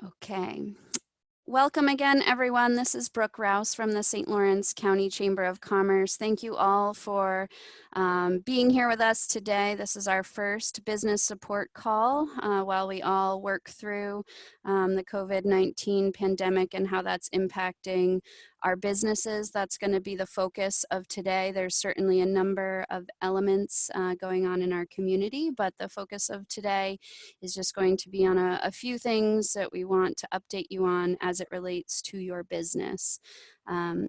Okay. Welcome again, everyone. This is Brooke Rouse from the St. Lawrence County Chamber of Commerce. Thank you all for being here with us today. This is our first business support call while we all work through the COVID-19 pandemic and how that's impacting our businesses. That's going to be the focus of today. There's certainly a number of elements going on in our community, but the focus of today is just going to be on a few things that we want to update you on as it relates to your business.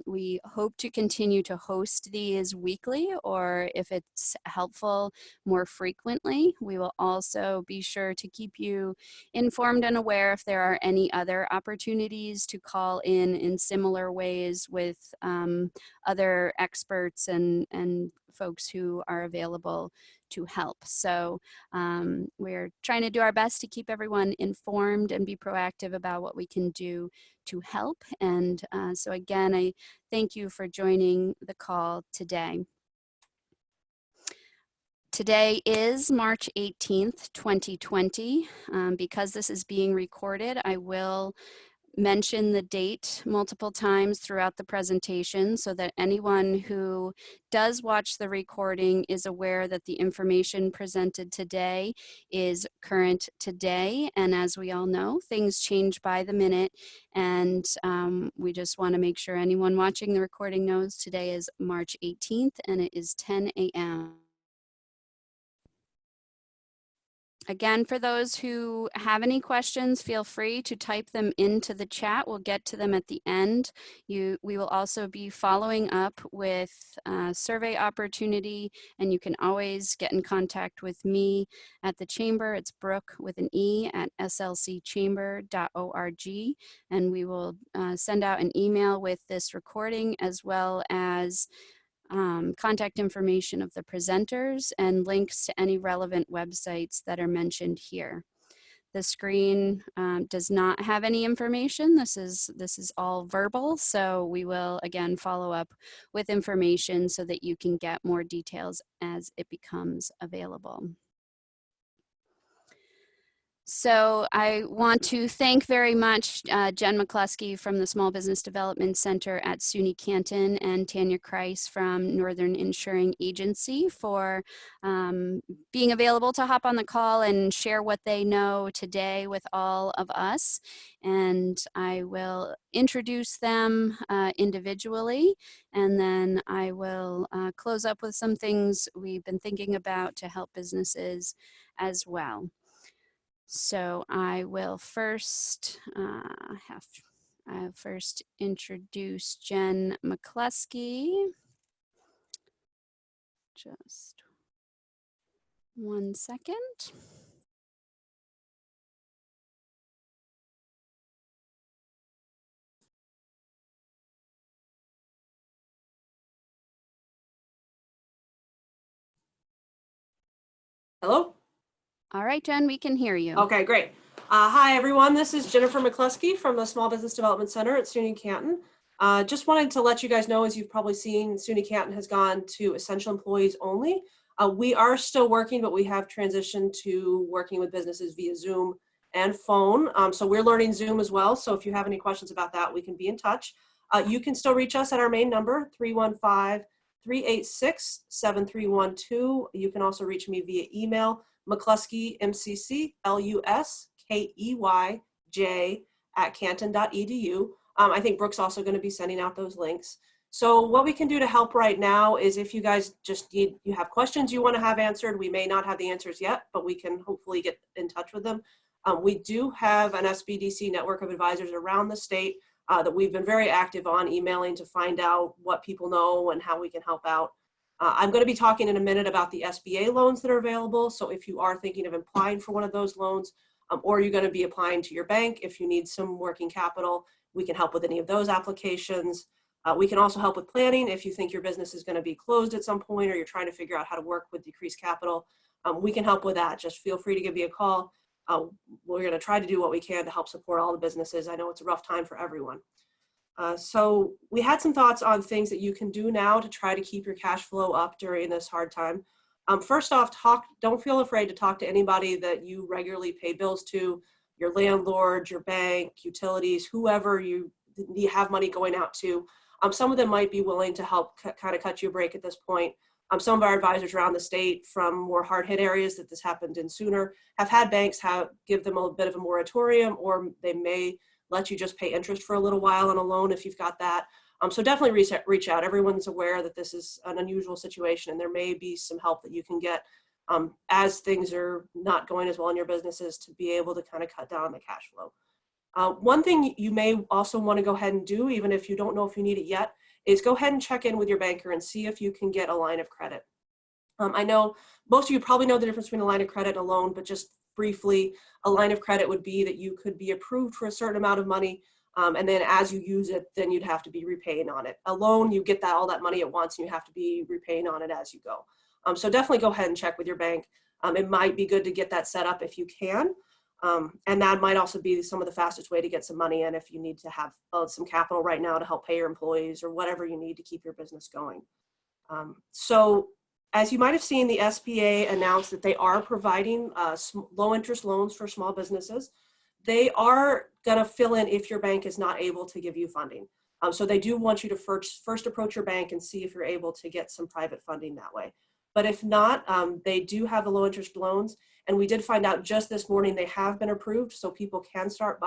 We hope to continue to host these weekly, or if it's helpful, more frequently. We will also be sure to keep you informed and aware if there are any other opportunities to call in similar ways with other experts and folks who are available to help. So we're trying to do our best to keep everyone informed and be proactive about what we can do to help. And so again, I thank you for joining the call today. Today is March 18th, 2020. Because this is being recorded, I will mention the date multiple times throughout the presentation so that anyone who does watch the recording is aware that the information presented today is current today. And as we all know, things change by the minute, and we just want to make sure anyone watching the recording knows today is March 18th and it is 10 a.m. Again, for those who have any questions, feel free to type them into the chat. We'll get to them at the end. We will also be following up with a survey opportunity, and you can always get in contact with me at the Chamber. It's Brooke with an E at slcchamber.org, and we will send out an email with this recording as well as contact information of the presenters and links to any relevant websites that are mentioned here. The screen does not have any information. This is all verbal, so we will again follow up with information so that you can get more details as it becomes available. So I want to thank very much Jen McCluskey from the Small Business Development Center at SUNY Canton and Tanya Kreis from Northern Insuring Agency for being available to hop on the call and share what they know today with all of us. And I will introduce them individually, and then I will close up with some things we've been thinking about to help businesses as well. So I will first first introduce Jen McCluskey. Just 1 second. Hello? All right, Jen, we can hear you. Okay, great. Hi, everyone. This is Jennifer McCluskey from the Small Business Development Center at SUNY Canton. Just wanted to let you guys know, as you've probably seen, SUNY Canton has gone to essential employees only. We are still working, but we have transitioned to working with businesses via Zoom and phone. So we're learning Zoom as well. So if you have any questions about that, we can be in touch. You can still reach us at our main number, 315-386-7312. You can also reach me via email, McCluskey, McCluskeyj @canton.edu. I think Brooke's also going to be sending out those links. So what we can do to help right now is if you guys just you have questions you want to have answered, we may not have the answers yet, but we can hopefully get in touch with them. We do have an SBDC network of advisors around the state that we've been very active on emailing to find out what people know and how we can help out. I'm going to be talking in a minute about the SBA loans that are available. So if you are thinking of applying for one of those loans, or you're going to be applying to your bank, if you need some working capital, we can help with any of those applications. We can also help with planning. If you think your business is going to be closed at some point, or you're trying to figure out how to work with decreased capital, we can help with that. Just feel free to give me a call. We're going to try to do what we can to help support all the businesses. I know it's a rough time for everyone. So we had some thoughts on things that you can do now to try to keep your cash flow up during this hard time. First off, don't feel afraid to talk to anybody that you regularly pay bills to, your landlord, your bank, utilities, whoever you have money going out to. Some of them might be willing to help kind of cut you a break at this point. Some of our advisors around the state from more hard hit areas that this happened in sooner have had banks give them a bit of a moratorium, or they may let you just pay interest for a little while on a loan if you've got that. So definitely reach out. Everyone's aware that this is an unusual situation, and there may be some help that you can get as things are not going as well in your businesses to be able to kind of cut down on the cash flow. One thing you may also want to go ahead and do, even if you don't know if you need it yet, is go ahead and check in with your banker and see if you can get a line of credit. I know most of you probably know the difference between a line of credit and a loan, but just briefly, a line of credit would be that you could be approved for a certain amount of money, and then as you use it, then you'd have to be repaying on it. A loan, you get all that money at once, and you have to be repaying on it as you go. So definitely go ahead and check with your bank. It might be good to get that set up if you can. And that might also be some of the fastest way to get some money in if you need to have some capital right now to help pay your employees or whatever you need to keep your business going. So as you might have seen, the SBA announced that they are providing low interest loans for small businesses. They are going to fill in if your bank is not able to give you funding. So they do want you to first approach your bank and see if you're able to get some private funding that way. But if not, they do have the low interest loans. And we did find out just this morning they have been approved, so people can start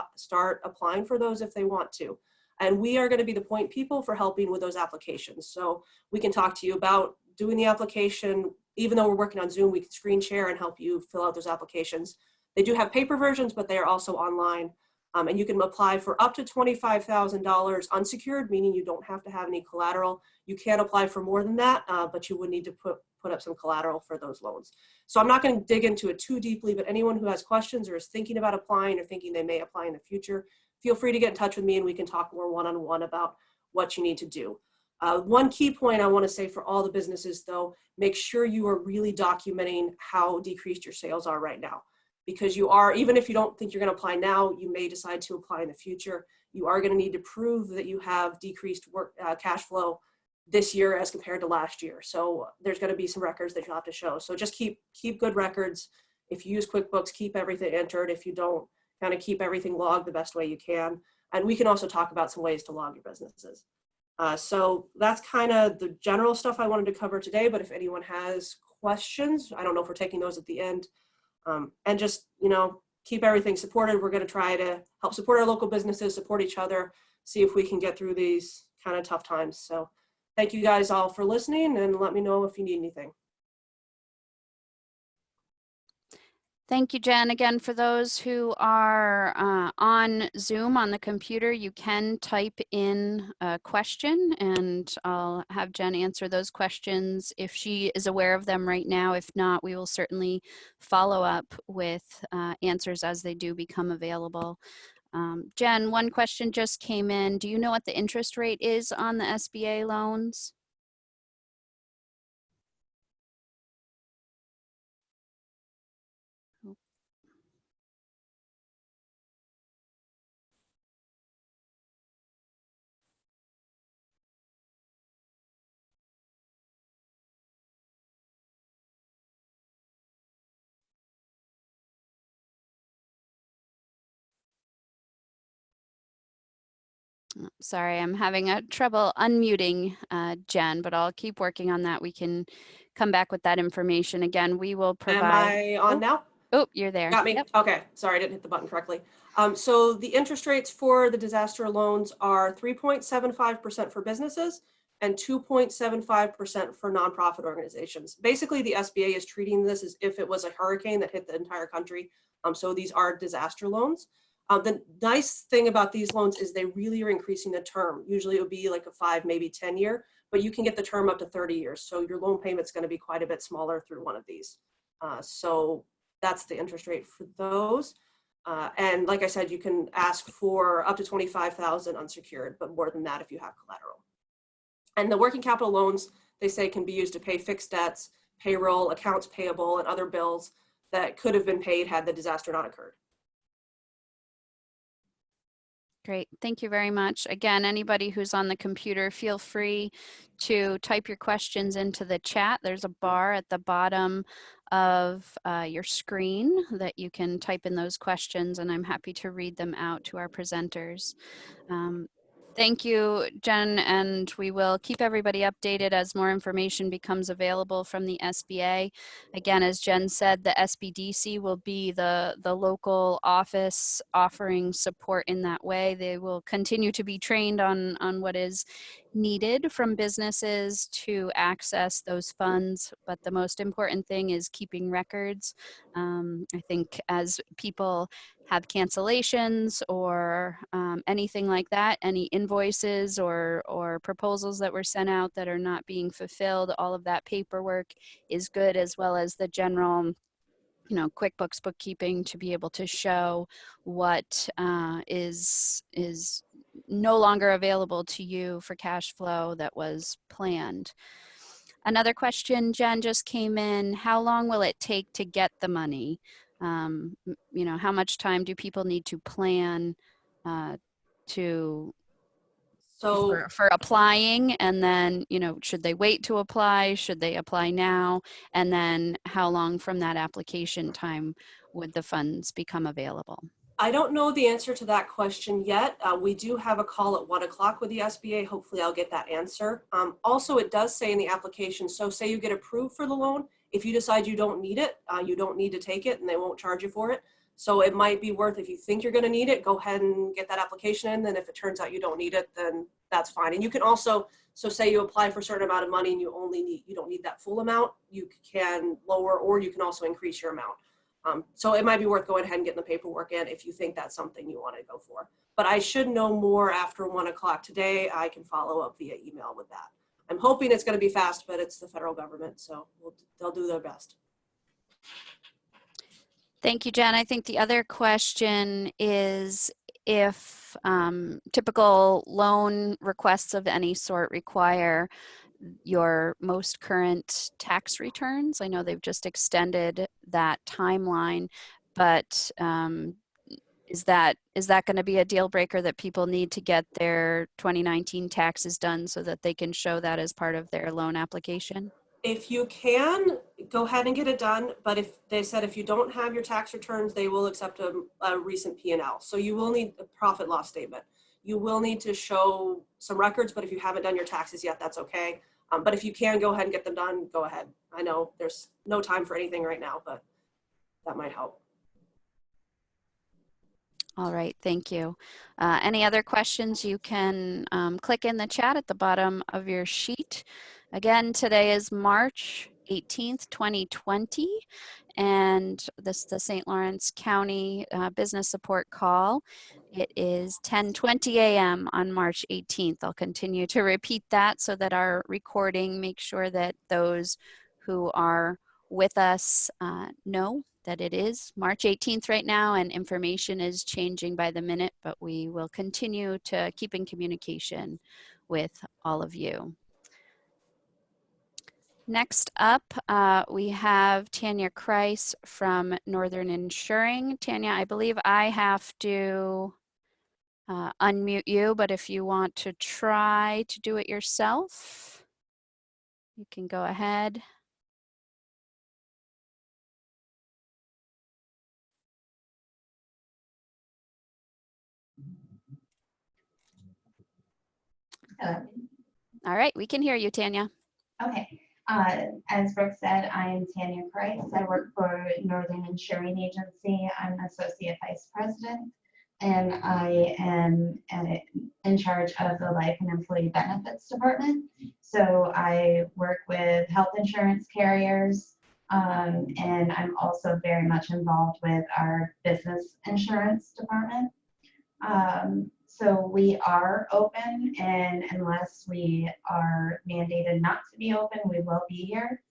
applying for those if they want to. And we are going to be the point people for helping with those applications. So we can talk to you about doing the application. Even though we're working on Zoom, we can screen share and help you fill out those applications. They do have paper versions, but they are also online. And you can apply for up to $25,000 unsecured, meaning you don't have to have any collateral. You can apply for more than that, but you would need to put up some collateral for those loans. So I'm not going to dig into it too deeply, but anyone who has questions or is thinking about applying or thinking they may apply in the future, feel free to get in touch with me and we can talk more one-on-one about what you need to do. One key point I want to say for all the businesses though, make sure you are really documenting how decreased your sales are right now. Because you are, even if you don't think you're going to apply now, you may decide to apply in the future. You are going to need to prove that you have decreased cash flow this year as compared to last year. So there's going to be some records that you'll have to show. So just keep good records. If you use QuickBooks, keep everything entered. If you don't, kind of keep everything logged the best way you can. And we can also talk about some ways to log your businesses. So that's kind of the general stuff I wanted to cover today. But if anyone has questions, I don't know if we're taking those at the end. And just, keep everything supported. We're going to try to help support our local businesses, support each other, see if we can get through these kind of tough times. So thank you guys all for listening and let me know if you need anything. Thank you, Jen. Again, for those who are on Zoom on the computer, you can type in a question and I'll have Jen answer those questions if she is aware of them right now. If not, we will certainly follow up with answers as they do become available. Jen, one question just came in. Do you know what the interest rate is on the SBA loans? Sorry, I'm having trouble unmuting Jen, but I'll keep working on that. We can come back with that information. Again, we will provide. Am I on now? Oh, you're there. Got me? Yep. Okay, sorry, I didn't hit the button correctly. So the interest rates for the disaster loans are 3.75% for businesses and 2.75% for nonprofit organizations. Basically, the SBA is treating this as if it was a hurricane that hit the entire country. So these are disaster loans. The nice thing about these loans is they really are increasing the term. Usually it would be like a 5, maybe 10 year, but you can get the term up to 30 years. So your loan payment's going to be quite a bit smaller through one of these. So that's the interest rate for those. And like I said, you can ask for up to $25,000 unsecured, but more than that if you have collateral. And the working capital loans, they say, can be used to pay fixed debts, payroll, accounts payable, and other bills that could have been paid had the disaster not occurred. Great. Thank you very much. Again, anybody who's on the computer, feel free to type your questions into the chat. There's a bar at the bottom of your screen that you can type in those questions, and I'm happy to read them out to our presenters. Thank you, Jen, and we will keep everybody updated as more information becomes available from the SBA. Again, as Jen said, the SBDC will be the local office offering support in that way. They will continue to be trained on what is needed from businesses to access those funds, but the most important thing is keeping records. I think as people have cancellations or anything like that, any invoices or proposals that were sent out that are not being fulfilled, all of that paperwork is good, as well as the general QuickBooks bookkeeping to be able to show what is no longer available to you for cash flow that was planned. Another question, Jen, just came in. How long will it take to get the money? How much time do people need to plan to So for applying, and then should they wait to apply, should they apply now, and then how long from that application time would the funds become available? I don't know the answer to that question yet. We do have a call at 1 o'clock with the SBA. Hopefully I'll get that answer. Also, it does say in the application, so say you get approved for the loan, if you decide you don't need it, you don't need to take it and they won't charge you for it. So it might be worth, if you think you're gonna need it, go ahead and get that application in. Then if it turns out you don't need it, then that's fine. And you can also, so say you apply for a certain amount of money and you don't need that full amount, you can lower, or you can also increase your amount. So it might be worth going ahead and getting the paperwork in if you think that's something you want to go for. But I should know more after 1 o'clock today. I can follow up via email with that. I'm hoping it's going to be fast, but it's the federal government, so they'll do their best. Thank you, Jen. I think the other question is if typical loan requests of any sort require your most current tax returns. I know they've just extended that timeline, but is that going to be a deal breaker that people need to get their 2019 taxes done so that they can show that as part of their loan application? If you can, go ahead and get it done. But if they said if you don't have your tax returns, they will accept a recent P&L. So you will need a profit loss statement. You will need to show some records, but if you haven't done your taxes yet, that's okay. But if you can go ahead and get them done, go ahead. I know there's no time for anything right now, but that might help. All right, thank you. Any other questions, you can click in the chat at the bottom of your sheet. Again, today is March 18th, 2020, and this is the St. Lawrence County Business Support Call. It is 10:20 a.m. on March 18th. I'll continue to repeat that so that our recording makes sure that those who are with us know that it is March 18th right now, and information is changing by the minute, but we will continue to keep in communication with all of you. Next up, we have Tanya Kreis from Northern Insuring. Tanya, I believe I have to unmute you, but if you want to try to do it yourself, you can go ahead. Hello. All right, we can hear you, Tanya. Okay. As Brooke said, I am Tanya Price. I work for Northern Insuring Agency. I'm Associate Vice President, and I am in charge of the Life and Employee Benefits Department. So I work with health insurance carriers, and I'm also very much involved with our business insurance department. So we are open, and unless we are mandated not to be open, we will be here.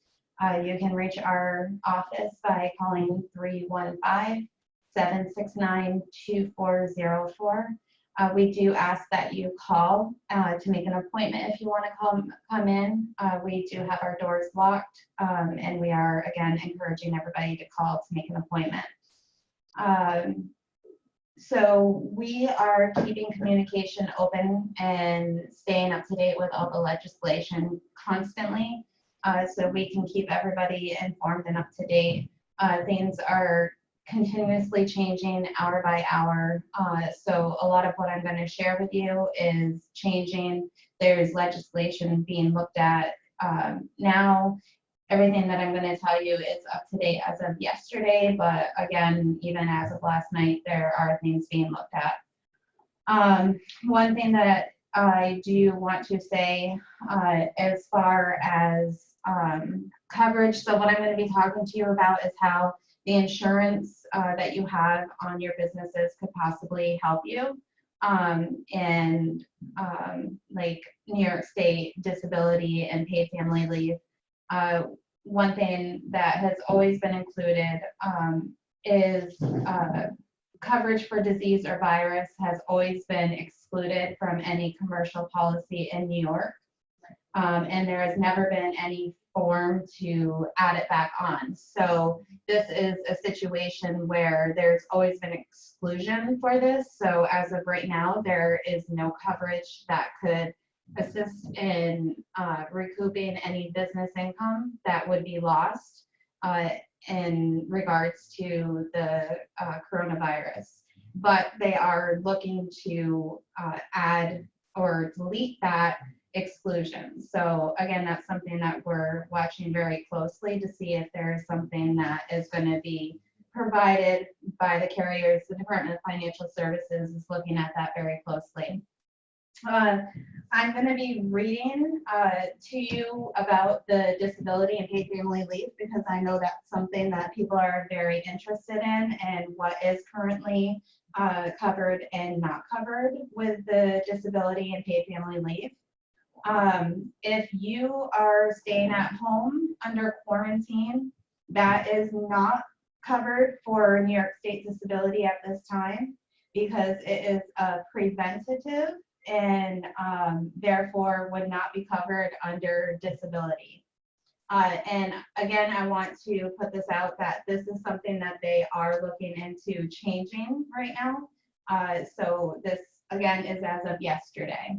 You can reach our office by calling 315-769-2404. We do ask that you call to make an appointment if you want to come in. We do have our doors locked, and we are, again, encouraging everybody to call to make an appointment. So we are keeping communication open and staying up to date with all the legislation constantly, so we can keep everybody informed and up to date. Things are continuously changing hour by hour. So a lot of what I'm going to share with you is changing. There's legislation being looked at now. Everything that I'm going to tell you is up to date as of yesterday, but again, even as of last night, there are things being looked at. One thing that I do want to say as far as coverage, so what I'm going to be talking to you about is how the insurance that you have on your businesses could possibly help you. And like New York State disability and paid family leave. One thing that has always been included is coverage for disease or virus has always been excluded from any commercial policy in New York. And there has never been any form to add it back on. So this is a situation where there's always been exclusion for this. So as of right now, there is no coverage that could assist in recouping any business income that would be lost in regards to the coronavirus. But they are looking to add or delete that exclusion. So again, that's something that we're watching very closely to see if there is something that is going to be provided by the carriers. The Department of Financial Services is looking at that very closely. I'm going to be reading to you about the disability and paid family leave because I know that's something that people are very interested in and what is currently covered and not covered with the disability and paid family leave. If you are staying at home under quarantine, that is not covered for New York State disability at this time because it is a preventative and therefore would not be covered under disability. And again, I want to put this out that this is something that they are looking into changing right now. So this again is as of yesterday.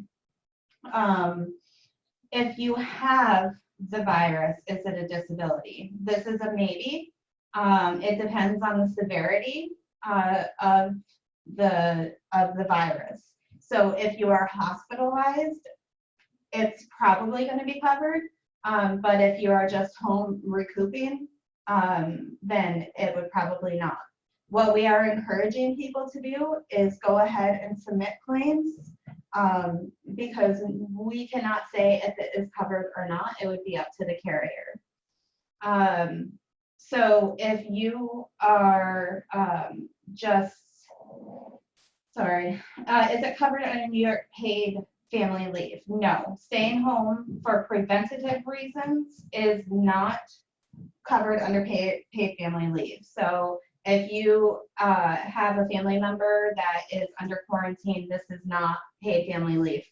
If you have the virus, is it a disability? This is a maybe. It depends on the severity of the virus. So if you are hospitalized, it's probably going to be covered. But if you are just home recouping, then it would probably not. What we are encouraging people to do is go ahead and submit claims because we cannot say if it is covered or not. It would be up to the carrier. So if you are is it covered under New York paid family leave? No. Staying home for preventative reasons is not covered under paid family leave. So if you have a family member that is under quarantine, this is not paid family leave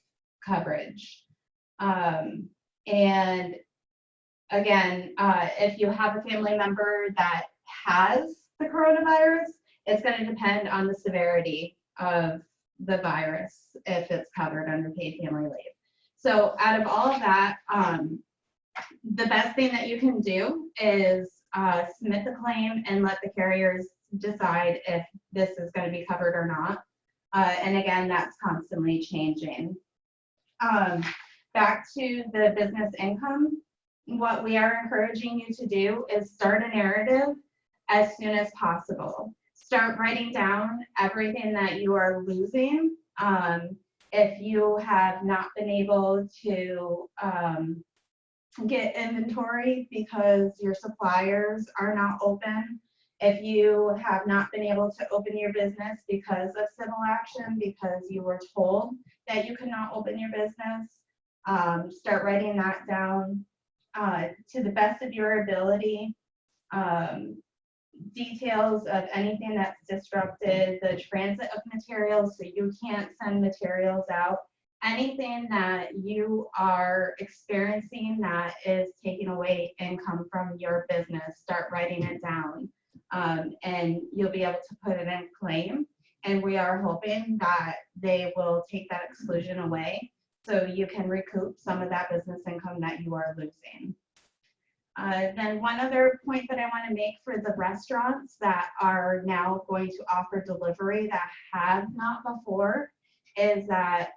coverage. And again, if you have a family member that has the coronavirus, it's going to depend on the severity of the virus if it's covered under paid family leave. So out of all of that, the best thing that you can do is submit the claim and let the carriers decide if this is going to be covered or not. And again, that's constantly changing. Back to the business income, what we are encouraging you to do is start a narrative as soon as possible. Start writing down everything that you are losing. If you have not been able to get inventory because your suppliers are not open, if you have not been able to open your business because of civil action, because you were told that you could not open your business, start writing that down to the best of your ability. Details of anything that's disrupted the transit of materials, so you can't send materials out. Anything that you are experiencing that is taking away income from your business, start writing it down, and you'll be able to put it in claim. And we are hoping that they will take that exclusion away so you can recoup some of that business income that you are losing. Then one other point that I want to make for the restaurants that are now going to offer delivery that have not before is that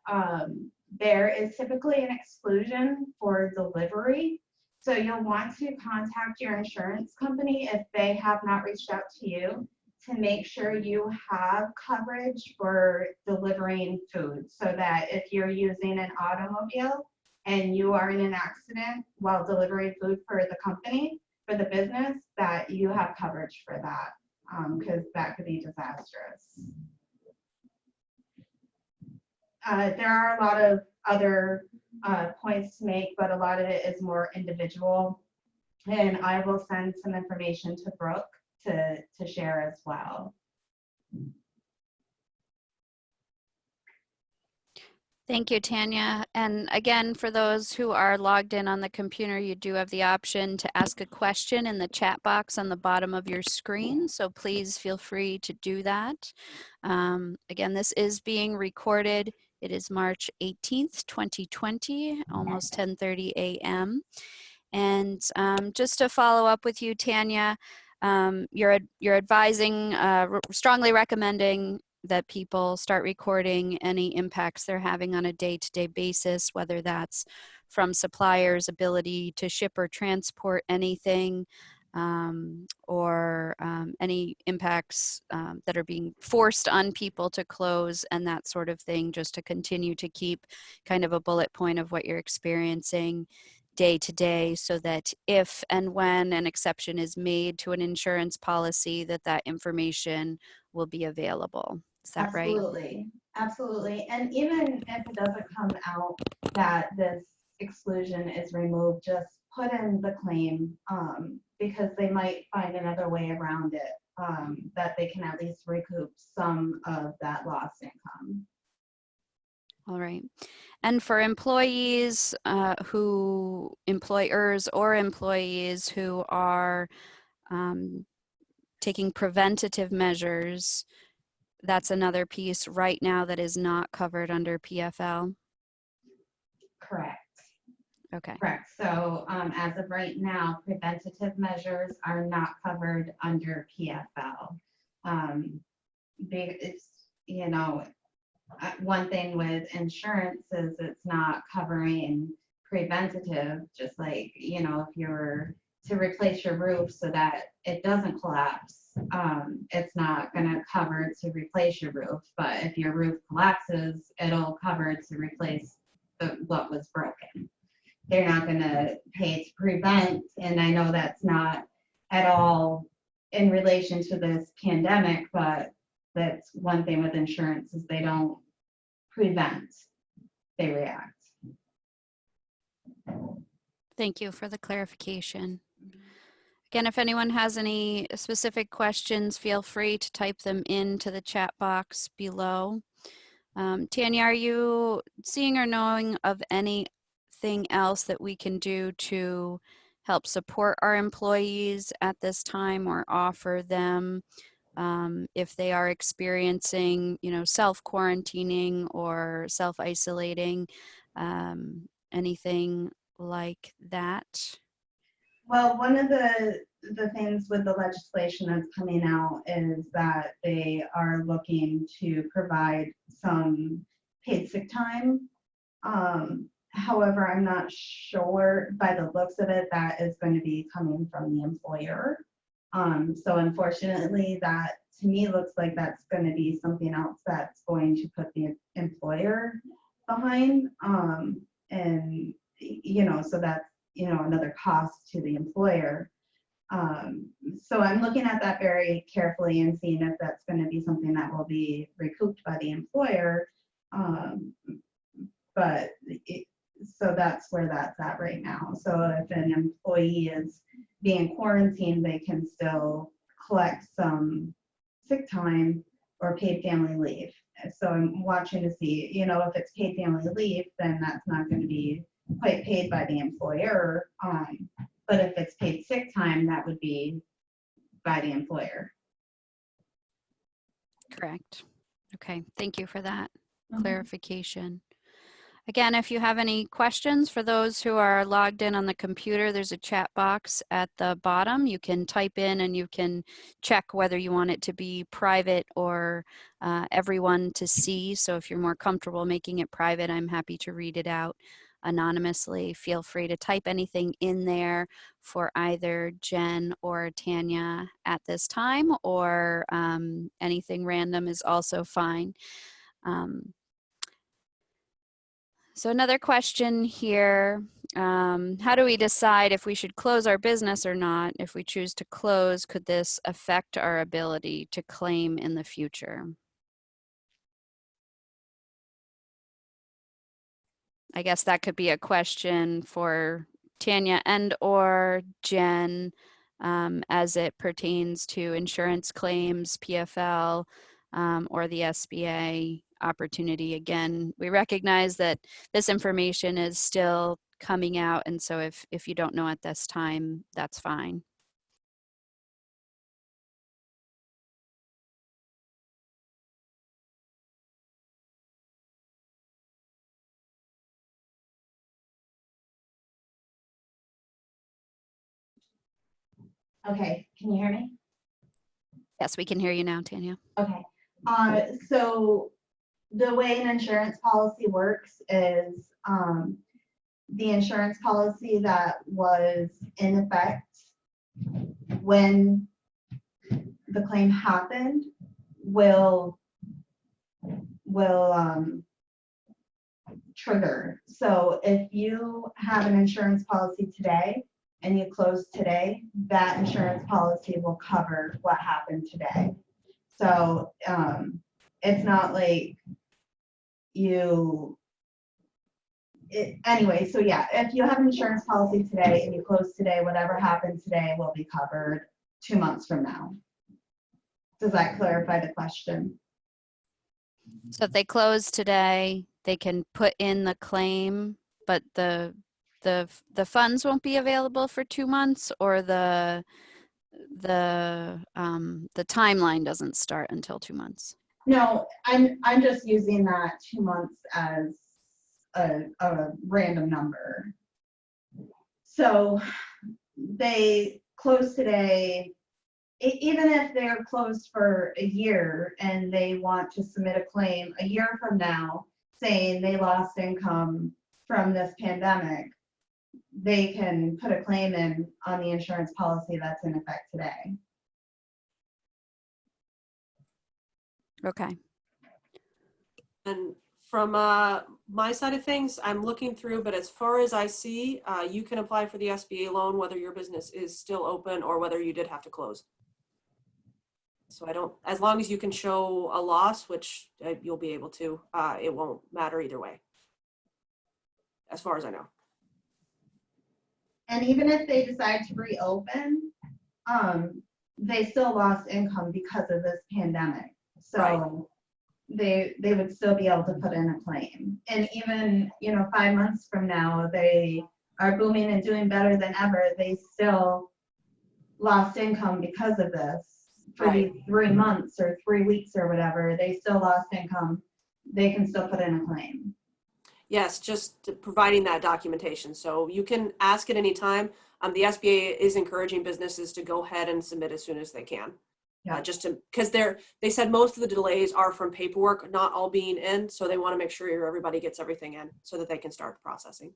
there is typically an exclusion for delivery. So you'll want to contact your insurance company if they have not reached out to you to make sure you have coverage for delivering food, so that if you're using an automobile and you are in an accident while delivering food for the company, for the business, that you have coverage for that, because that could be disastrous. There are a lot of other points to make, but a lot of it is more individual. And I will send some information to Brooke to share as well. Thank you, Tanya. And again, for those who are logged in on the computer, you do have the option to ask a question in the chat box on the bottom of your screen. So please feel free to do that. Again, this is being recorded. It is March 18th, 2020, almost 10:30 a.m. And just to follow up with you, Tanya, you're advising, strongly recommending that people start recording any impacts they're having on a day-to-day basis, whether that's from suppliers' ability to ship or transport anything, or any impacts that are being forced on people to close and that sort of thing, just to continue to keep kind of a bullet point of what you're experiencing day to day, so that if and when an exception is made to an insurance policy, that information will be available. Is that right? Absolutely, absolutely. And even if it doesn't come out that this exclusion is removed, just put in the claim, because they might find another way around it, that they can at least recoup some of that lost income. All right. And for employers or employees who are taking preventative measures, that's another piece right now that is not covered under PFL? Correct. Okay. Correct. So as of right now, preventative measures are not covered under PFL. It's, you know, one thing with insurance is it's not covering preventative, just like, you know, if you're to replace your roof so that it doesn't collapse, it's not going to cover to replace your roof. But if your roof collapses, it'll cover to replace what was broken. They're not going to pay to prevent, and I know that's not at all in relation to this pandemic, but that's one thing with insurance is they don't prevent, they react. Thank you for the clarification. Again, if anyone has any specific questions, feel free to type them into the chat box below. Tanya, are you seeing or knowing of anything else that we can do to help support our employees at this time, or offer them if they are experiencing, you know, self-quarantining or self-isolating, anything like that? Well, one of the things with the legislation that's coming out is that they are looking to provide some paid sick time. However, I'm not sure by the looks of it that is going to be coming from the employer. So unfortunately, that to me looks like that's going to be something else that's going to put the employer behind. And, you know, so that's, you know, another cost to the employer. So I'm looking at that very carefully and seeing if that's going to be something that will be recouped by the employer. So that's where that's at right now. So if an employee is being quarantined, they can still collect some sick time or paid family leave. So I'm watching to see, you know, if it's paid family leave, then that's not going to be quite paid by the employer. But if it's paid sick time, that would be by the employer. Correct. Okay, thank you for that Mhm. clarification. Again, if you have any questions for those who are logged in on the computer, there's a chat box at the bottom. You can type in and you can check whether you want it to be private or everyone to see. So if you're more comfortable making it private, I'm happy to read it out anonymously. Feel free to type anything in there for either Jen or Tanya at this time, or anything random is also fine. So another question here, how do we decide if we should close our business or not? If we choose to close, could this affect our ability to claim in the future? I guess that could be a question for Tanya and or Jen, as it pertains to insurance claims, PFL, or the SBA opportunity. Again, we recognize that this information is still coming out, and so if you don't know at this time, that's fine. Okay, can you hear me? Yes, we can hear you now, Tanya. Okay, so the way an insurance policy works is, the insurance policy that was in effect when the claim happened will trigger. So if you have an insurance policy today and you close today, that insurance policy will cover what happened today. So it's not like anyway, so yeah, if you have an insurance policy today and you close today, whatever happened today will be covered 2 months from now. Does that clarify the question? So if they close today, they can put in the claim, but the funds won't be available for 2 months, or the timeline doesn't start until 2 months. No, I'm just using that 2 months as a random number. So they close today, even if they're closed for a year and they want to submit a claim a year from now saying they lost income from this pandemic, they can put a claim in on the insurance policy that's in effect today. Okay. And from my side of things, I'm looking through, but as far as I see, you can apply for the SBA loan whether your business is still open or whether you did have to close. So I don't, as long as you can show a loss, which you'll be able to, it won't matter either way, as far as I know. And even if they decide to reopen, they still lost income because of this pandemic. So Right. they would still be able to put in a claim. And even, 5 months from now, they are booming and doing better than ever. They still lost income because of this for Right. these 3 months or 3 weeks or whatever. They still lost income. They can still put in a claim. Yes, just providing that documentation. So you can ask at any time. The SBA is encouraging businesses to go ahead and submit as soon as they can. Yeah. Just to, because they said most of the delays are from paperwork, not all being in. So they want to make sure everybody gets everything in so that they can start processing.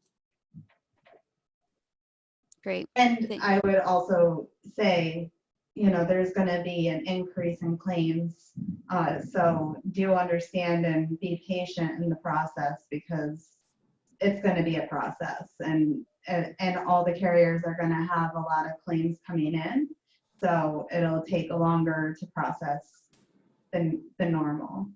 Great. And I would also say, there's going to be an increase in claims. So do understand and be patient in the process, because it's going to be a process, and all the carriers are going to have a lot of claims coming in. So it'll take longer to process than normal.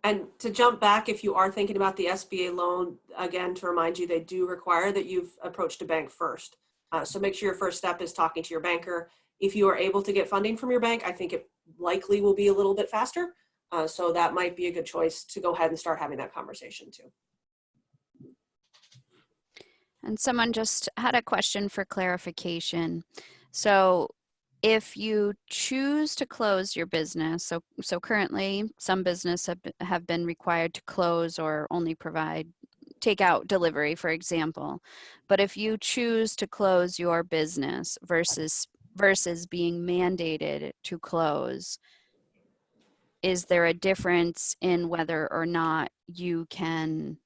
And to jump back, if you are thinking about the SBA loan, again, to remind you, they do require that you've approached a bank first. So make sure your first step is talking to your banker. If you are able to get funding from your bank, I think it likely will be a little bit faster. So that might be a good choice to go ahead and start having that conversation too. And someone just had a question for clarification. So if you choose to close your business, so currently some business have been required to close or only provide takeout delivery, for example. But if you choose to close your business versus being mandated to close, is there a difference in whether or not you can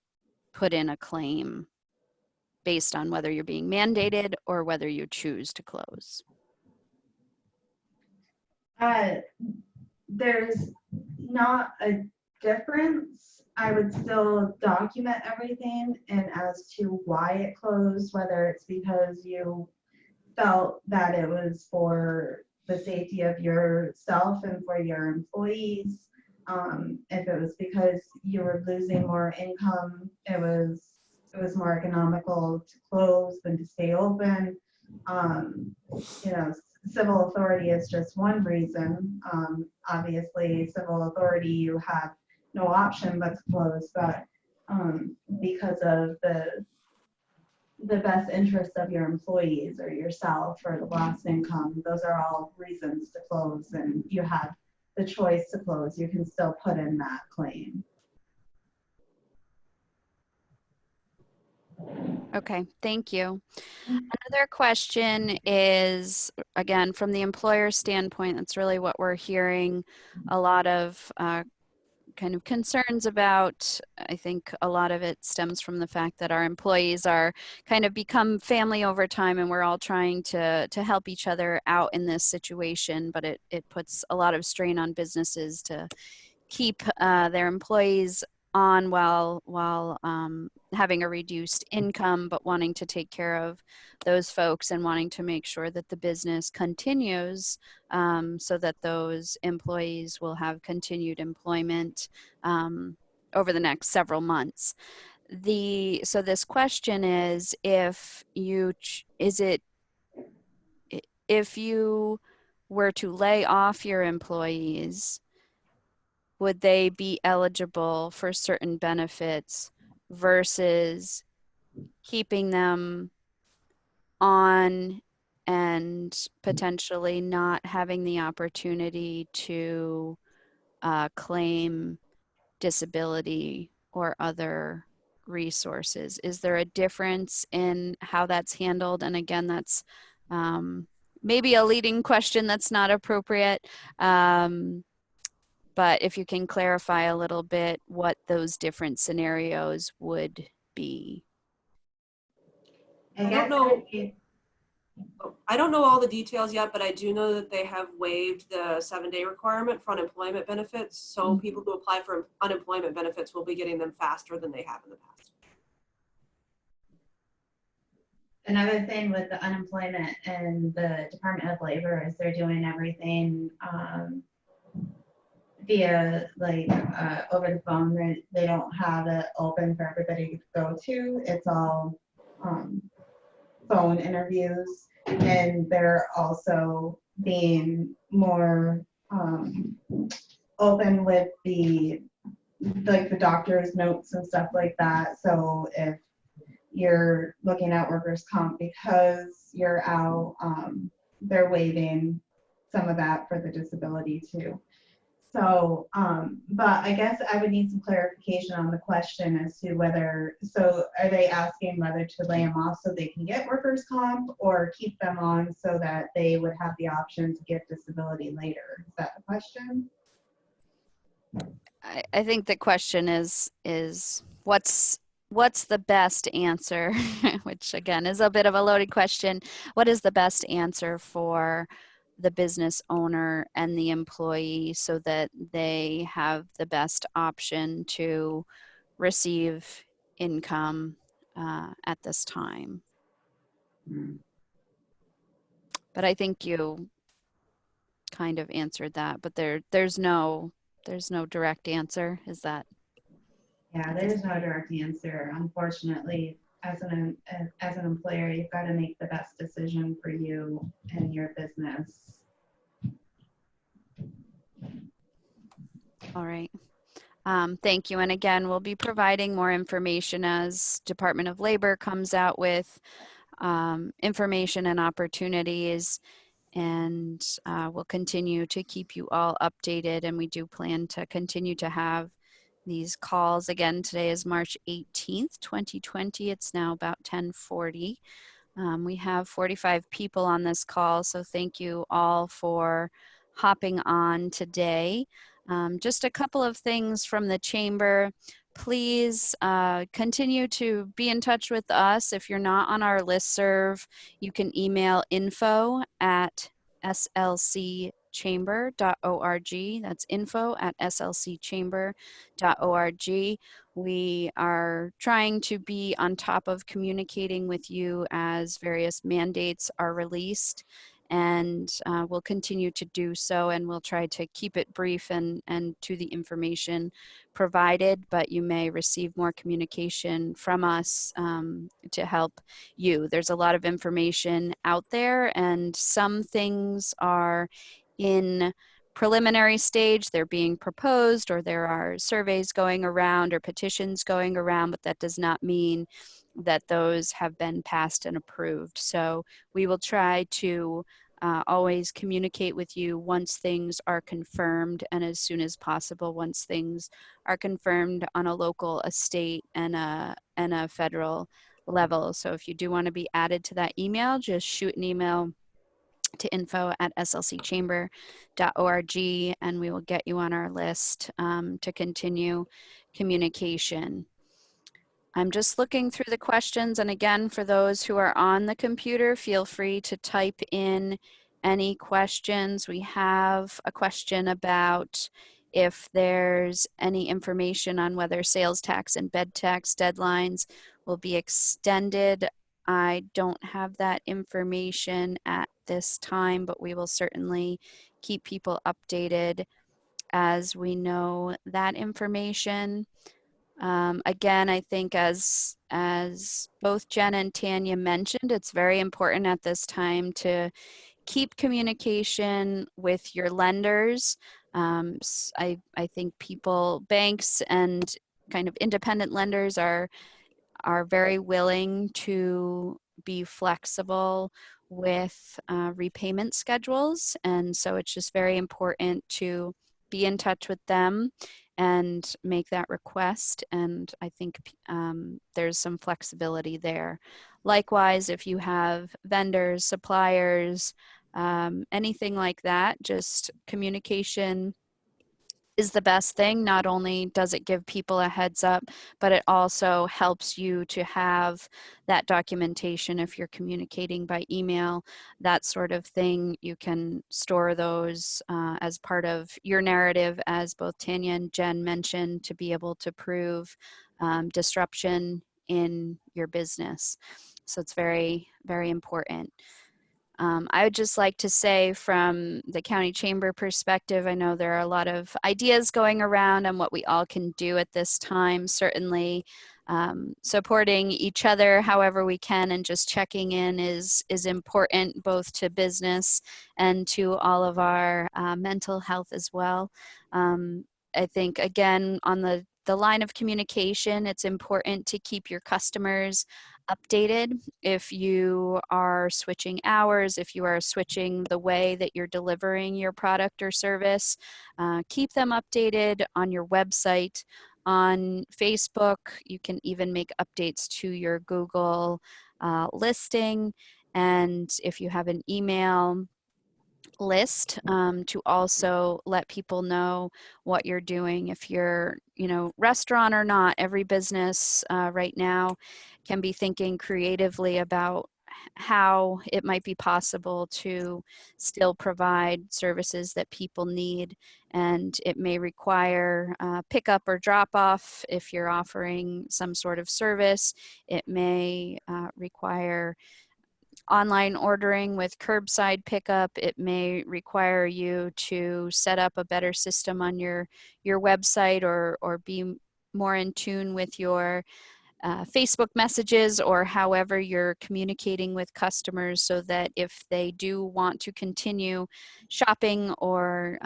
put in a claim based on whether you're being mandated or whether you choose to close? There's not a difference. I would still document everything and as to why it closed, whether it's because you felt that it was for the safety of yourself and for your employees. If it was because you were losing more income, it was more economical to close than to stay open. You know, civil authority is just one reason. Obviously, civil authority, you have no option but to close, but because of the best interest of your employees or yourself or the lost income, those are all reasons to close, and you have the choice to close. You can still put in that claim. Okay, thank you. Another question is, again, from the employer standpoint, that's really what we're hearing a lot of kind of concerns about. I think a lot of it stems from the fact that our employees are kind of become family over time, and we're all trying to help each other out in this situation, but it puts a lot of strain on businesses to keep their employees on while having a reduced income, but wanting to take care of those folks and wanting to make sure that the business continues, so that those employees will have continued employment over the next several months. So this question is, if you were to lay off your employees, would they be eligible for certain benefits versus keeping them on and potentially not having the opportunity to claim disability or other resources? Is there a difference in how that's handled? And again, that's maybe a leading question that's not appropriate. But if you can clarify a little bit what those different scenarios would be. I don't know. I don't know all the details yet, but I do know that they have waived the 7-day requirement for unemployment benefits. So people who apply for unemployment benefits will be getting them faster than they have in the past. Another thing with the unemployment and the Department of Labor is they're doing everything via over the phone. They don't have it open for everybody to go to. It's all phone interviews, and they're also being more open with the doctor's notes and stuff like that. So if you're looking at workers' comp because you're out, they're waiving some of that for the disability too. So, but I guess I would need some clarification on the question as to whether, so are they asking whether to lay them off so they can get workers' comp or keep them on so that they would have the option to get disability later? Is that the question? I think the question is what's the best answer, which again is a bit of a loaded question. What is the best answer for the business owner and the employee so that they have the best option to receive income at this time? But I think you kind of answered that, but there's no direct answer. Is that? Yeah, there's no direct answer. Unfortunately, as an employer, you've got to make the best decision for you and your business. All right. Thank you. And again, we'll be providing more information as Department of Labor comes out with information and opportunities. and we'll continue to keep you all updated. And we do plan to continue to have these calls. Again, today is March 18th, 2020. It's now about 10:40. We have 45 people on this call, so thank you all for hopping on today. Just a couple of things from the chamber. Please continue to be in touch with us. If you're not on our listserv, you can email info@slcchamber.org. That's info@slcchamber.org. We are trying to be on top of communicating with you as various mandates are released, and we'll continue to do so, and we'll try to keep it brief and to the information provided, but you may receive more communication from us to help you. There's a lot of information out there, and some things are in preliminary stage, they're being proposed, or there are surveys going around or petitions going around, but that does not mean that those have been passed and approved. So we will try to always communicate with you once things are confirmed, and as soon as possible once things are confirmed on a local, a state, and a federal level. So if you do want to be added to that email, just shoot an email to info@slcchamber.org, and we will get you on our list to continue communication. I'm just looking through the questions, and again, for those who are on the computer, feel free to type in any questions. We have a question about if there's any information on whether sales tax and bed tax deadlines will be extended. I don't have that information at this time, but we will certainly keep people updated as we know that information. Again, I think as both Jen and Tanya mentioned, it's very important at this time to keep communication with your lenders. I think banks and kind of independent lenders are very willing to be flexible with repayment schedules. And so it's just very important to be in touch with them and make that request. And I think there's some flexibility there. Likewise, if you have vendors, suppliers, anything like that, just communication is the best thing. Not only does it give people a heads up, but it also helps you to have that documentation. If you're communicating by email, that sort of thing, you can store those as part of your narrative, as both Tanya and Jen mentioned, to be able to prove disruption in your business. So it's very, very important. I would just like to say, from the county chamber perspective, I know there are a lot of ideas going around on what we all can do at this time. Certainly supporting each other however we can and just checking in is important, both to business and to all of our mental health as well. I think, again, on the line of communication, it's important to keep your customers updated. If you are switching hours, if you are switching the way that you're delivering your product or service, keep them updated on your website, on Facebook. You can even make updates to your Google listing. And if you have an email list, to also let people know what you're doing. If you're, restaurant or not, every business right now can be thinking creatively about how it might be possible to still provide services that people need. And it may require pickup or drop off if you're offering some sort of service. It may require online ordering with curbside pickup. It may require you to set up a better system on your website, or be more in tune with your Facebook messages, or however you're communicating with customers, so that if they do want to continue shopping or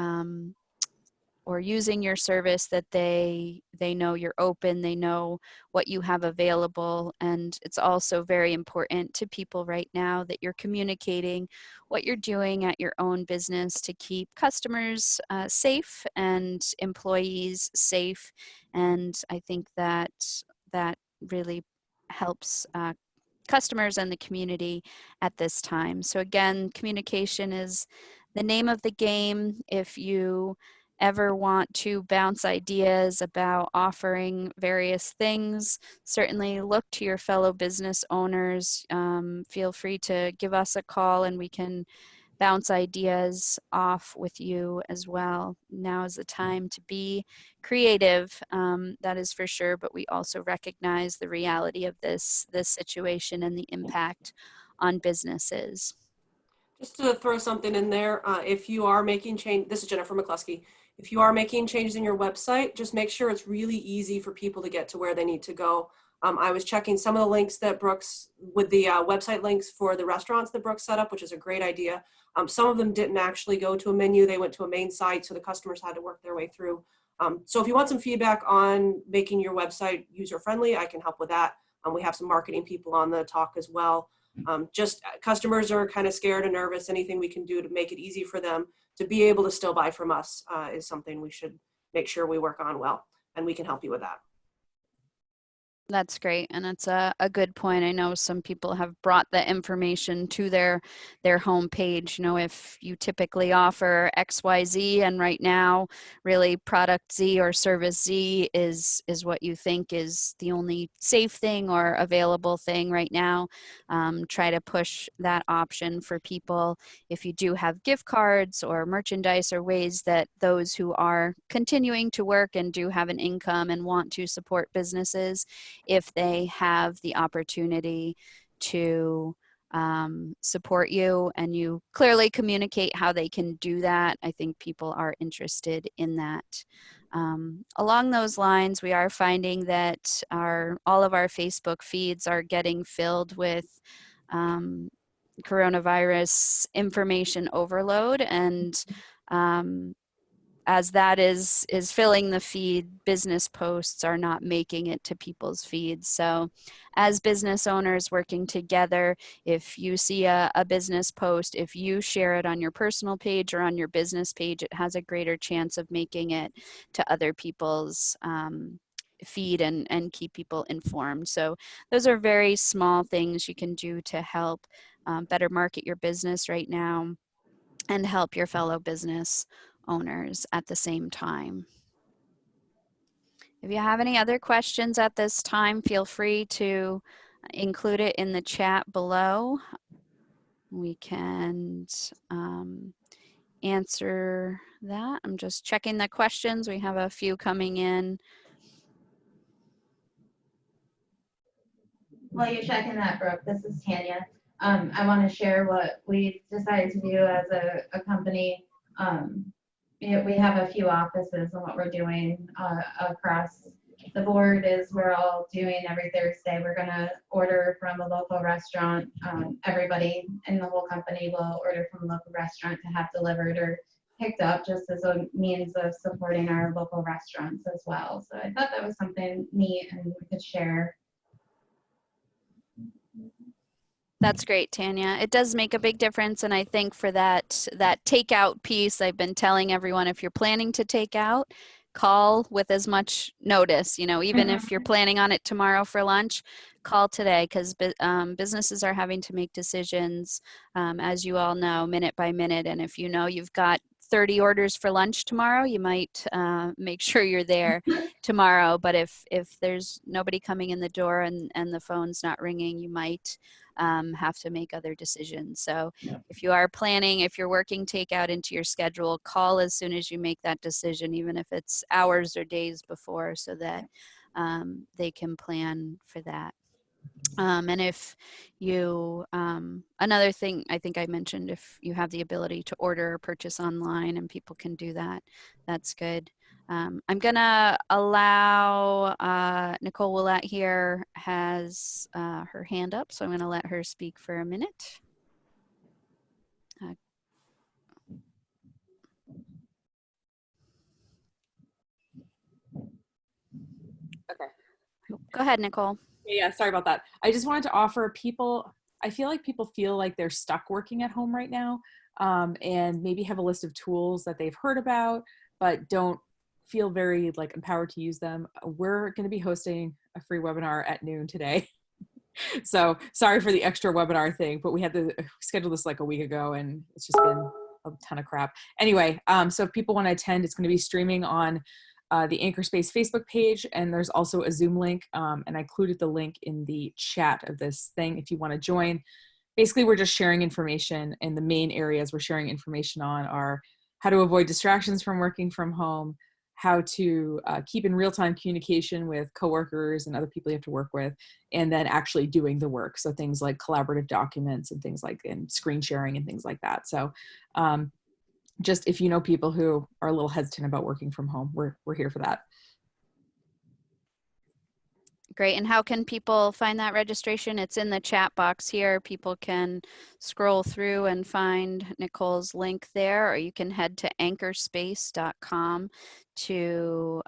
or using your service, that they know you're open, they know what you have available. And it's also very important to people right now that you're communicating what you're doing at your own business to keep customers safe and employees safe. And I think that that really helps customers and the community at this time. So again, communication is the name of the game. If you ever want to bounce ideas about offering various things, certainly look to your fellow business owners. Feel free to give us a call and we can bounce ideas off with you as well. Now is the time to be creative, that is for sure, but we also recognize the reality of this situation and the impact on businesses. Just to throw something in there, if you are making change, this is Jennifer McCluskey. If you are making changes in your website, just make sure it's really easy for people to get to where they need to go. I was checking some of the links that Brooks, with the website links for the restaurants that Brooks set up, which is a great idea. Some of them didn't actually go to a menu. They went to a main site, so the customers had to work their way through. So if you want some feedback on making your website user-friendly, I can help with that. We have some marketing people on the talk as well. Just customers are kind of scared and nervous. Anything we can do to make it easy for them to be able to still buy from us is something we should make sure we work on well, and we can help you with that. That's great, and it's a good point. I know some people have brought the information to their homepage. You know, if you typically offer XYZ, and right now, really product Z or service Z is what you think is the only safe thing or available thing right now. Try to push that option for people. If you do have gift cards or merchandise or ways that those who are continuing to work and do have an income and want to support businesses, if they have the opportunity to support you and you clearly communicate how they can do that, I think people are interested in that. Along those lines, we are finding that all of our Facebook feeds are getting filled with coronavirus information overload, and as that is filling the feed, business posts are not making it to people's feeds. So as business owners working together, if you see a business post, if you share it on your personal page or on your business page, it has a greater chance of making it to other people's feed and keep people informed. So those are very small things you can do to help better market your business right now and help your fellow business owners at the same time. If you have any other questions at this time, feel free to include it in the chat below. We can answer that. I'm just checking the questions. We have a few coming in. While you're checking that, Brooke, this is Tanya. I want to share what we decided to do as a company. We have a few offices, and what we're doing across the board is we're all doing every Thursday. We're going to order from a local restaurant. Everybody in the whole company will order from a local restaurant to have delivered or picked up, just as a means of supporting our local restaurants as well. So I thought that was something neat and we could share. That's great, Tanya. It does make a big difference, and I think for that takeout piece, I've been telling everyone, if you're planning to take out, call with as much notice. You know, even if you're planning on it tomorrow for lunch, call today, because businesses are having to make decisions, as you all know, minute by minute. And if you know you've got 30 orders for lunch tomorrow, you might make sure you're there tomorrow. But if there's nobody coming in the door and the phone's not ringing, you might have to make other decisions. So if you are planning, if you're working takeout into your schedule, call as soon as you make that decision, even if it's hours or days before, so that they can plan for that. And if you, another thing I think I mentioned, if you have the ability to order or purchase online and people can do that, that's good. I'm gonna allow, Nicole Willett here has her hand up, so I'm gonna let her speak for a minute. Go ahead, Nicole. Yeah, sorry about that. I just wanted to offer people, I feel like people feel like they're stuck working at home right now, and maybe have a list of tools that they've heard about, but don't feel very like empowered to use them. We're going to be hosting a free webinar at noon today. So sorry for the extra webinar thing, but we had to schedule this like a week ago and it's just been a ton of crap. Anyway, so if people want to attend, it's going to be streaming on the Anchorspace Facebook page, and there's also a Zoom link, and I included the link in the chat of this thing if you want to join. Basically, we're just sharing information, and the main areas we're sharing information on are how to avoid distractions from working from home, how to keep in real-time communication with coworkers and other people you have to work with, and then actually doing the work. So things like collaborative documents and things like, and screen sharing and things like that. So just if you know people who are a little hesitant about working from home, we're here for that. Great. And how can people find that registration? It's in the chat box here. People can scroll through and find Nicole's link there, or you can head to anchorspace.com to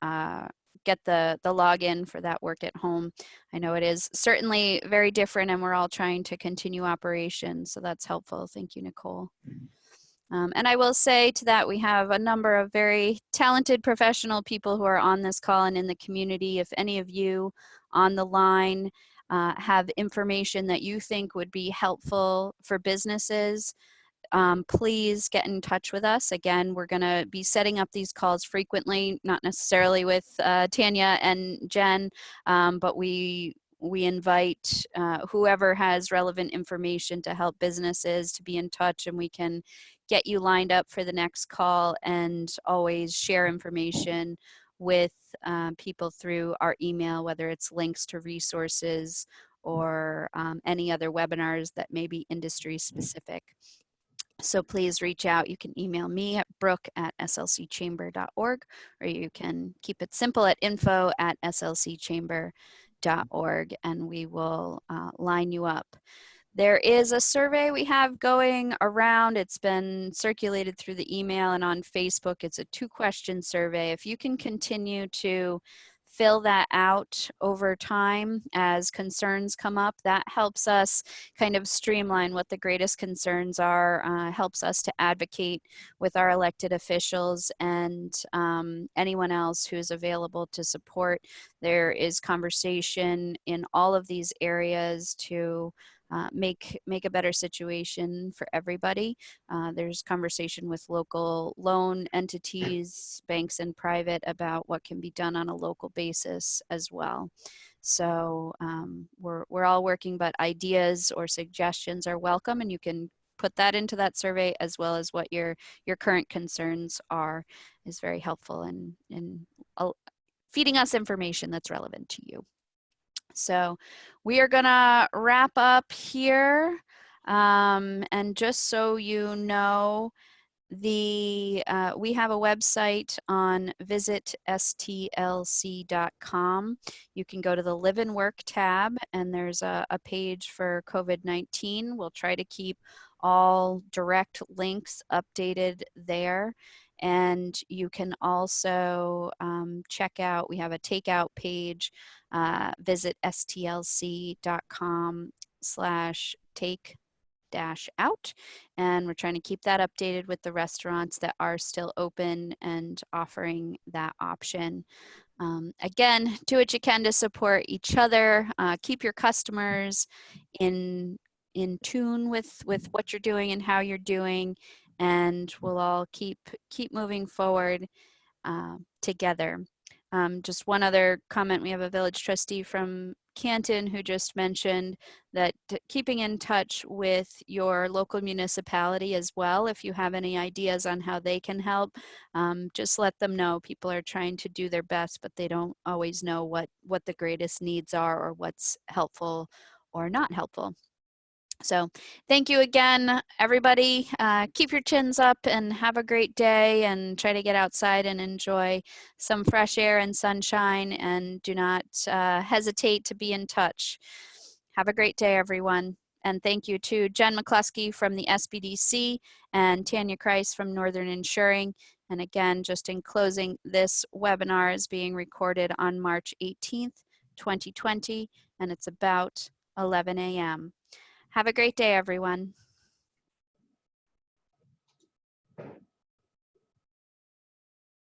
get the login for that work at home. I know it is certainly very different, and we're all trying to continue operations, so that's helpful. Thank you, Nicole. And I will say to that, we have a number of very talented professional people who are on this call and in the community. If any of you on the line have information that you think would be helpful for businesses, please get in touch with us. Again, we're going to be setting up these calls frequently, not necessarily with Tanya and Jen, but we invite whoever has relevant information to help businesses to be in touch, and we can get you lined up for the next call, and always share information with people through our email, whether it's links to resources or any other webinars that may be industry specific. So please reach out. You can email me at brooke@slcchamber.org, or you can keep it simple at info@slcchamber.org, and we will line you up. There is a survey we have going around. It's been circulated through the email and on Facebook. It's a 2-question survey. If you can continue to fill that out over time as concerns come up, that helps us kind of streamline what the greatest concerns are, helps us to advocate with our elected officials and anyone else who is available to support. There is conversation in all of these areas to make a better situation for everybody. There's conversation with local loan entities, banks and private, about what can be done on a local basis as well. So we're all working, but ideas or suggestions are welcome, and you can put that into that survey, as well as what your current concerns are, is very helpful in feeding us information that's relevant to you. So we are gonna wrap up here, and just so you know, we have a website on visitstlc.com. You can go to the Live and Work tab, and there's a page for COVID-19. We'll try to keep all direct links updated there. And you can also check out, we have a takeout page, visit stlc.com/take-out, and we're trying to keep that updated with the restaurants that are still open and offering that option. Again, do what you can to support each other. Keep your customers in tune with what you're doing and how you're doing, and we'll all keep moving forward together. Just one other comment, we have a village trustee from Canton who just mentioned that keeping in touch with your local municipality as well, if you have any ideas on how they can help, just let them know. People are trying to do their best, but they don't always know what the greatest needs are, or what's helpful or not helpful. So thank you again, everybody. Keep your chins up and have a great day, and try to get outside and enjoy some fresh air and sunshine, and do not hesitate to be in touch. Have a great day, everyone. And thank you to Jen McCluskey from the SBDC and Tanya Kreis from Northern Insuring. And again, just in closing, this webinar is being recorded on March 18th, 2020, and it's about 11 a.m. Have a great day, everyone.